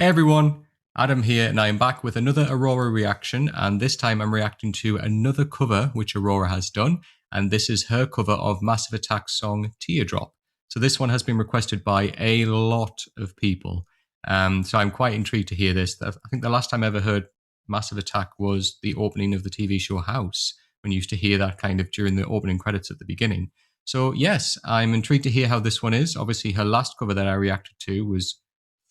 Hey everyone, Adam here, and I am back with another Aurora reaction, and this time I'm reacting to another cover which Aurora has done, and this is her cover of Massive Attack's song Teardrop. So this one has been requested by a lot of people, so I'm quite intrigued to hear this. I think the last time I ever heard Massive Attack was the opening of the TV show House, when you used to hear that kind of during the opening credits at the beginning. So yes, I'm intrigued to hear how this one is. Obviously her last cover that I reacted to was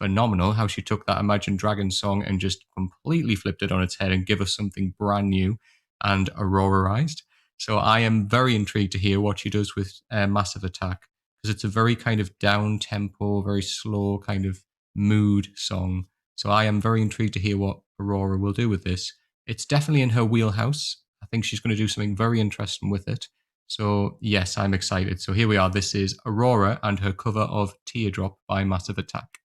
phenomenal, how she took that Imagine Dragons song and just completely flipped it on its head and give us something brand new and Auroraized. So I am very intrigued to hear what she does with Massive Attack, because it's a very kind of down-tempo, very slow kind of mood song. So I am very intrigued to hear what Aurora will do with this. It's definitely in her wheelhouse. I think she's going to do something very interesting with it. So yes, I'm excited. So here we are. This is Aurora and her cover of Teardrop by Massive Attack.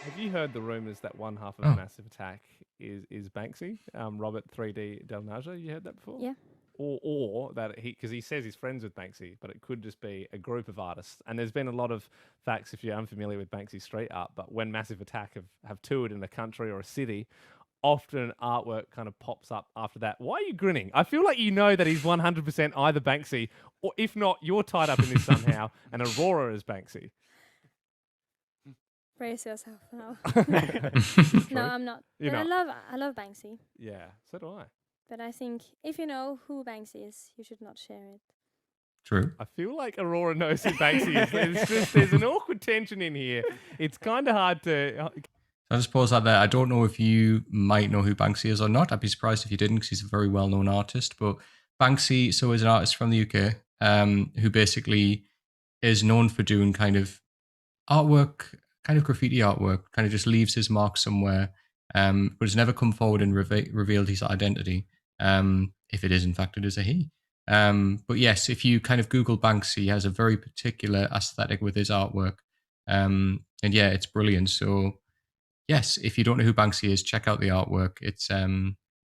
Have you heard the rumours that one half of Massive Attack is Banksy, Robert 3D Del Naja? You heard that before? Yeah. Or that because he says he's friends with Banksy, but it could just be a group of artists. And there's been a lot of facts, if you're unfamiliar with Banksy's street art, but when Massive Attack have toured in a country or a city, often artwork kind of pops up after that. Why are you grinning? I feel like you know that he's 100% either Banksy, or if not, you're tied up in this somehow, and Aurora is Banksy. Brace yourself now. No, I'm not. You're But not. I love Banksy. Yeah, so do I. But I think if you know who Banksy is, you should not share it. True. I feel like Aurora knows who Banksy is. There's an awkward tension in here. It's kind of hard to... I'll just pause that there. I don't know if you might know who Banksy is or not. I'd be surprised if you didn't, because he's a very well-known artist. But Banksy, is an artist from the UK who basically is known for doing kind of artwork, kind of graffiti artwork, kind of just leaves his mark somewhere, but has never come forward and revealed his identity, if it is, in fact, it is a he. But yes, if you kind of Google Banksy, he has a very particular aesthetic with his artwork. And yeah, it's brilliant. So yes, if you don't know who Banksy is, check out the artwork. It's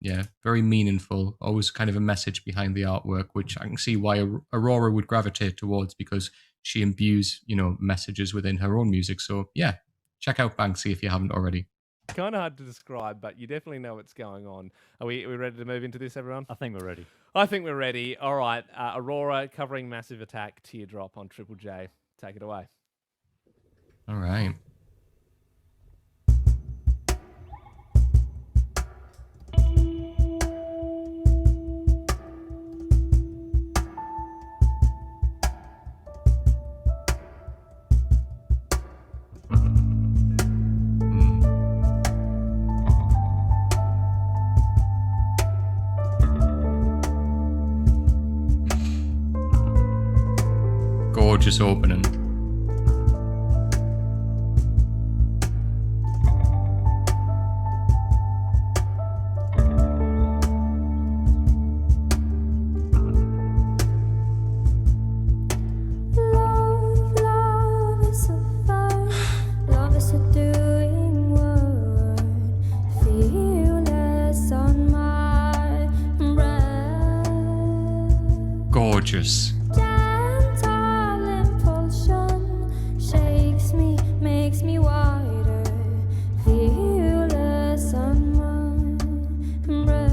yeah, very meaningful. Always kind of a message behind the artwork, which I can see why Aurora would gravitate towards, because she imbues, messages within her own music. So yeah, check out Banksy if you haven't already. Kind of hard to describe, but you definitely know what's going on. Are we ready to move into this, everyone? I think we're ready. I think we're ready. All right, Aurora covering Massive Attack, Teardrop on Triple J. Take it away. All right. Gorgeous opening. Love is a fire, love is a doing word. Feel less on my breath. Gorgeous. Makes me wider, feel less on my breath.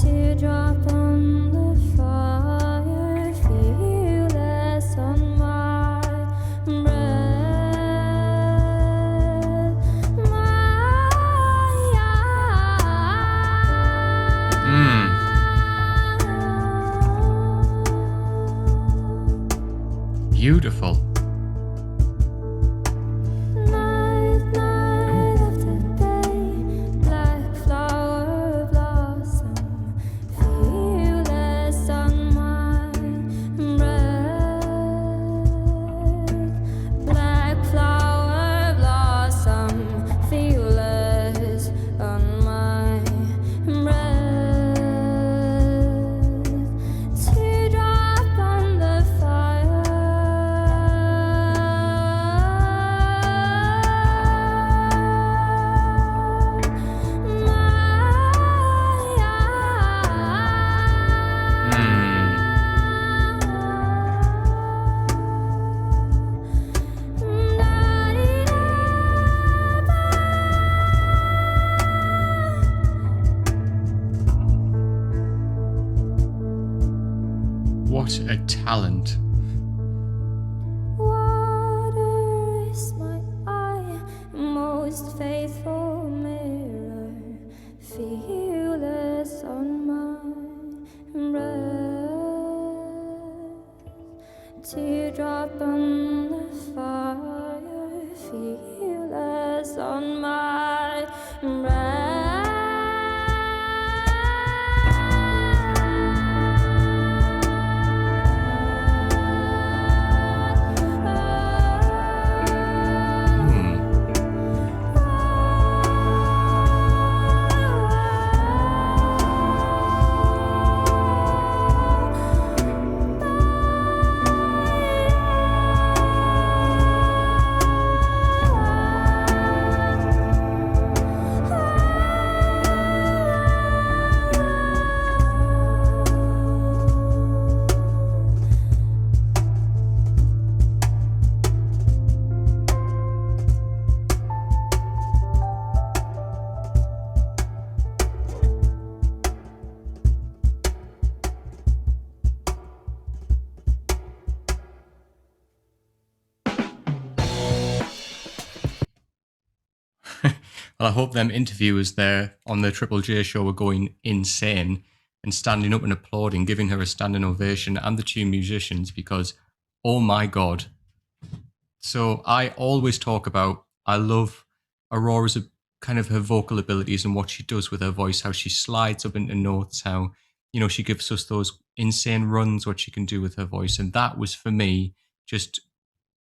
Teardrop on the fire, feel less on my breath. Beautiful. talent. Water is my eye, most faithful mirror, fearless on my breast. Teardrop on the fire, fearless on my breast. Well, I hope them interviewers there on the Triple J show were going insane and standing up and applauding, giving her a standing ovation, and the two musicians, because, oh my God. So I always talk about, I love Aurora's kind of her vocal abilities and what she does with her voice, how she slides up into notes, how, she gives us those insane runs, what she can do with her voice. And that was, for me, just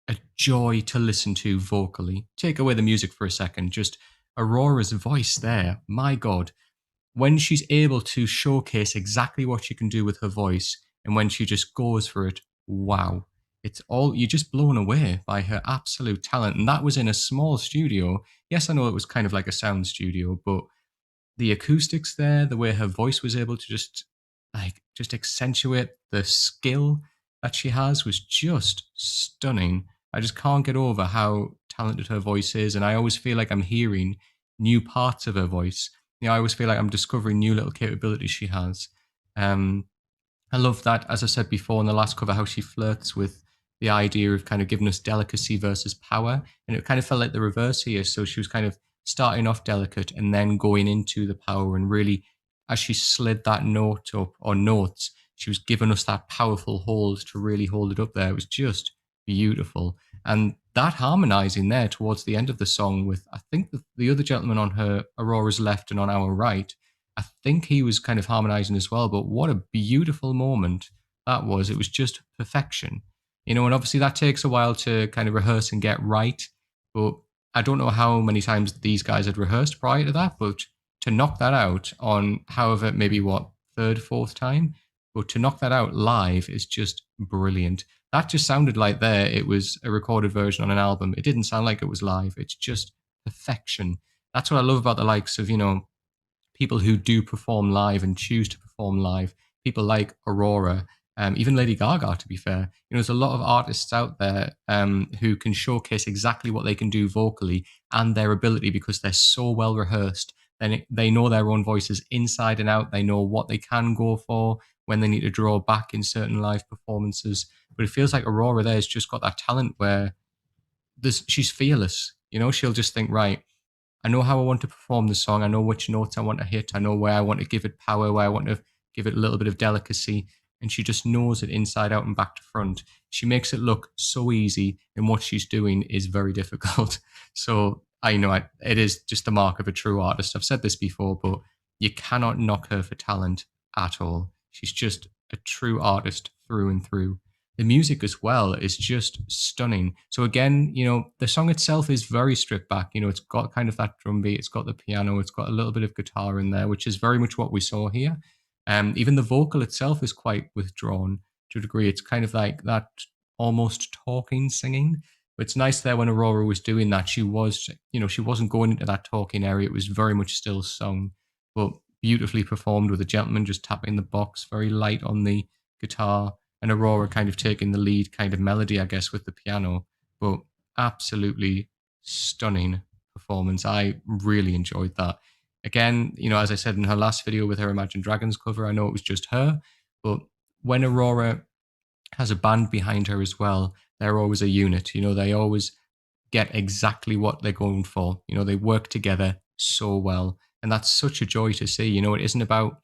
a joy to listen to vocally. Take away the music for a second, just Aurora's voice there, my God, when she's able to showcase exactly what she can do with her voice and when she just goes for it, wow. You're just blown away by her absolute talent. And that was in a small studio. Yes, I know it was kind of like a sound studio, but the acoustics there, the way her voice was able to just accentuate the skill that she has was just stunning. I just can't get over how talented her voice is, and I always feel like I'm hearing new parts of her voice. I always feel like I'm discovering new little capabilities she has. I love that, as I said before in the last cover, how she flirts with the idea of kind of giving us delicacy versus power, and it kind of felt like the reverse here. So she was kind of starting off delicate and then going into the power, and really, as she slid that note up, or notes, she was giving us that powerful hold to really hold it up there. It was just beautiful. And that harmonizing there towards the end of the song with, I think, the other gentleman on her, Aurora's left and on our right, I think he was kind of harmonizing as well. But what a beautiful moment that was. It was just perfection. And obviously that takes a while to kind of rehearse and get right. But I don't know how many times these guys had rehearsed prior to that, but to knock that out on however, maybe what, third, fourth time, but to knock that out live is just brilliant. That just sounded like it was a recorded version on an album. It didn't sound like it was live. It's just perfection. That's what I love about the likes of, people who do perform live and choose to perform live. People like Aurora, even Lady Gaga, to be fair. There's a lot of artists out there who can showcase exactly what they can do vocally and their ability because they're so well rehearsed. Then they know their own voices inside and out. They know what they can go for, when they need to draw back in certain live performances. But it feels like Aurora there has just got that talent where she's fearless. She'll just think, right, I know how I want to perform the song. I know which notes I want to hit. I know where I want to give it power, where I want to give it a little bit of delicacy. And she just knows it inside out and back to front. She makes it look so easy, and what she's doing is very difficult. So I know it is just the mark of a true artist. I've said this before, but you cannot knock her for talent at all. She's just a true artist through and through. The music as well is just stunning. So again, the song itself is very stripped back. It's got kind of that drum beat, it's got the piano, it's got a little bit of guitar in there, which is very much what we saw here. Even the vocal itself is quite withdrawn to a degree. It's kind of like that almost talking singing. But it's nice there when Aurora was doing that. She wasn't going into that talking area. It was very much still sung, but beautifully performed with a gentleman just tapping the box, very light on the guitar, and Aurora kind of taking the lead kind of melody, I guess, with the piano. But absolutely stunning performance. I really enjoyed that. Again, as I said in her last video with her Imagine Dragons cover, I know it was just her, but when Aurora has a band behind her as well, they're always a unit. You know, they always get exactly what they're going for. You know, they work together so well. And that's such a joy to see. You know, it isn't about,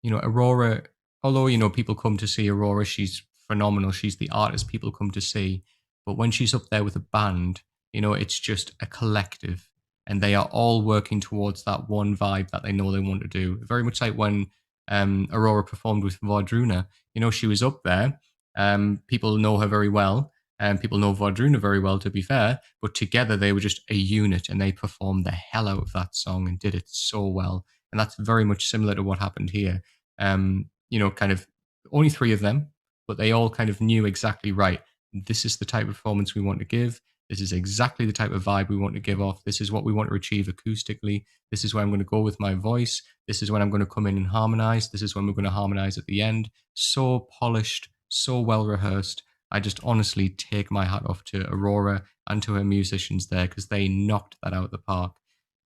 you know, Aurora, although, you know, people come to see Aurora, she's phenomenal. She's the artist people come to see. But when she's up there with a band, you know, it's just a collective and they are all working towards that one vibe that they know they want to do. Very much like when Aurora performed with Vardruna. You know, she was up there. People know her very well. And people know Vardruna very well, to be fair. But together they were just a unit and they performed the hell out of that song and did it so well. And that's very much similar to what happened here. You know, kind of only three of them, but they all kind of knew exactly, right, this is the type of performance we want to give. This is exactly the type of vibe we want to give off. This is what we want to achieve acoustically. This is where I'm going to go with my voice. This is when I'm going to come in and harmonize. This is when we're going to harmonize at the end. So polished, so well rehearsed. I just honestly take my hat off to Aurora and to her musicians there because they knocked that out of the park.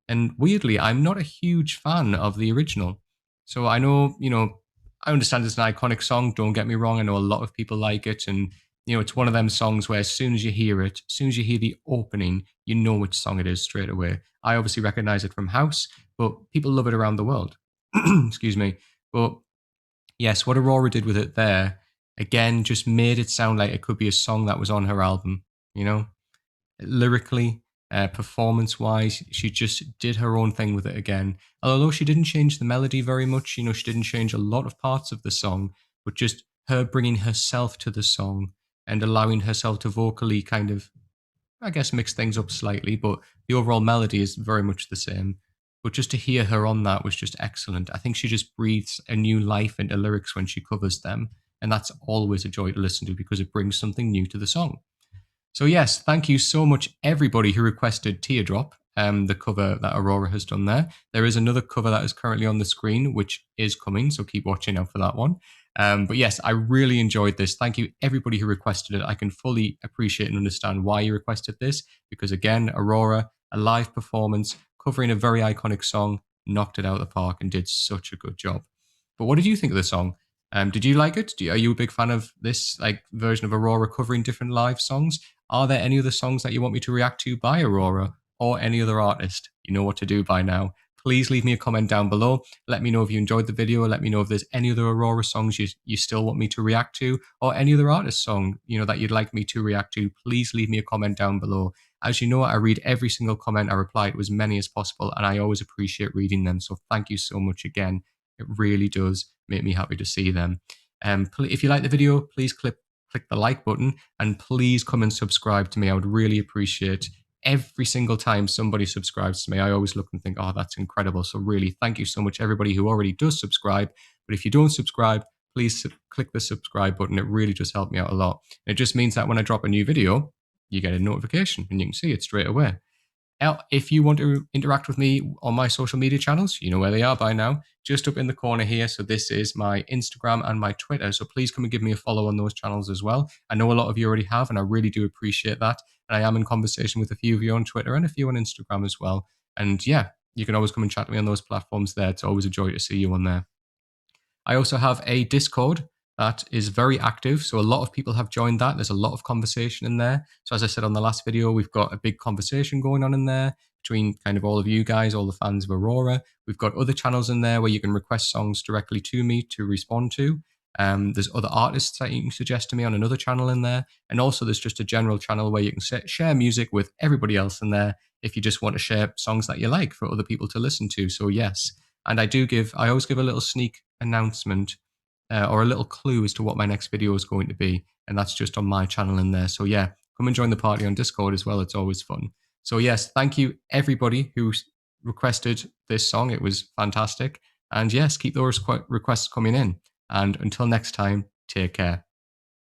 And weirdly, I'm not a huge fan of the original. So I know, you know, I understand it's an iconic song. Don't get me wrong. I know a lot of people like it. And, you know, it's one of them songs where as soon as you hear it, as soon as you hear the opening, you know which song it is straight away. I obviously recognize it from House, but people love it around the world. Excuse me. But yes, what Aurora did with it there, again, just made it sound like it could be a song that was on her album, you know? Lyrically, performance wise, she just did her own thing with it again. Although she didn't change the melody very much, you know, she didn't change a lot of parts of the song, but just her bringing herself to the song and allowing herself to vocally kind of, I guess, mix things up slightly, but the overall melody is very much the same. But just to hear her on that was just excellent. I think she just breathes a new life into lyrics when she covers them. And that's always a joy to listen to because it brings something new to the song. So yes, thank you so much everybody who requested Teardrop, the cover that Aurora has done there. There is another cover that is currently on the screen, which is coming, so keep watching out for that one. But yes, I really enjoyed this. Thank you everybody who requested it. I can fully appreciate and understand why you requested this, because again, Aurora, a live performance, covering a very iconic song, knocked it out of the park and did such a good job. But what did you think of the song? Did you like it? Are you a big fan of this like version of Aurora covering different live songs? Are there any other songs that you want me to react to by Aurora or any other artist? You know what to do by now. Please leave me a comment down below. Let me know if you enjoyed the video. Let me know if there's any other Aurora songs you still want me to react to or any other artist song, you know, that you'd like me to react to. Please leave me a comment down below. As you know, I read every single comment. I reply to as many as possible, and I always appreciate reading them. So thank you so much again. It really does make me happy to see them. If you like the video, please click the like button and please come and subscribe to me. I would really appreciate every single time somebody subscribes to me. I always look and think, oh, that's incredible. So really, thank you so much, everybody who already does subscribe. But if you don't subscribe, please click the subscribe button. It really does help me out a lot. It just means that when I drop a new video, you get a notification and you can see it straight away. If you want to interact with me on my social media channels, you know where they are by now, just up in the corner here. So this is my Instagram and my Twitter. So please come and give me a follow on those channels as well. I know a lot of you already have, and I really do appreciate that. And I am in conversation with a few of you on Twitter and a few on Instagram as well. And yeah, you can always come and chat to me on those platforms there. It's always a joy to see you on there. I also have a Discord that is very active. So a lot of people have joined that. There's a lot of conversation in there. So as I said on the last video, we've got a big conversation going on in there between kind of all of you guys, all the fans of Aurora. We've got other channels in there where you can request songs directly to me to respond to. There's other artists that you can suggest to me on another channel in there. And also there's just a general channel where you can share music with everybody else in there if you just want to share songs that you like for other people to listen to. So yes, and I always give a little sneak announcement or a little clue as to what my next video is going to be. And that's just on my channel in there. So yeah, come and join the party on Discord as well. It's always fun. So yes, thank you everybody who requested this song. It was fantastic. And yes, keep those requests coming in. And until next time, take care.